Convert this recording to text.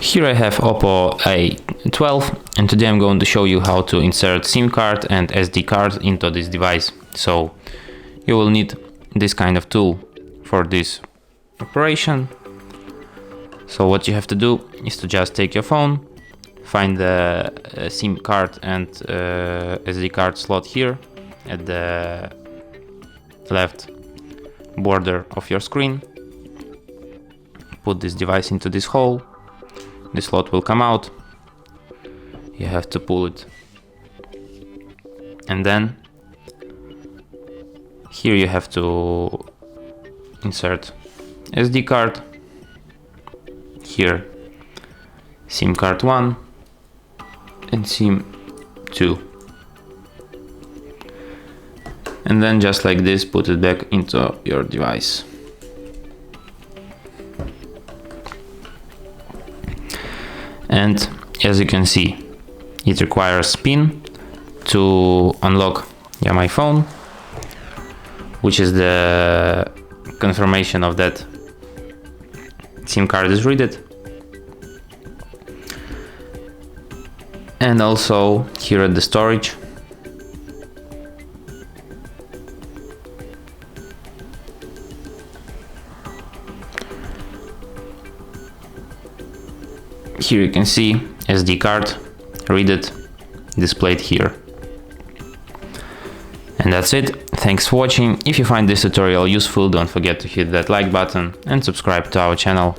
Here I have Oppo A12, and today I'm going to show you how to insert SIM card and SD card into this device. So you will need this kind of tool for this operation. So what you have to do is to just take your phone, find the SIM card and SD card slot here at the left border of your screen. Put this device into this hole. The slot will come out. You have to pull it. And then here you have to insert SD card. Here SIM card 1 and SIM 2. And then just like this, put it back into your device. And as you can see, it requires PIN to unlock my phone, which is the confirmation of that SIM card is read. And also here at the storage, here you can see SD card, read it, displayed here. And that's it. Thanks for watching. If you find this tutorial useful, don't forget to hit that like button and subscribe to our channel.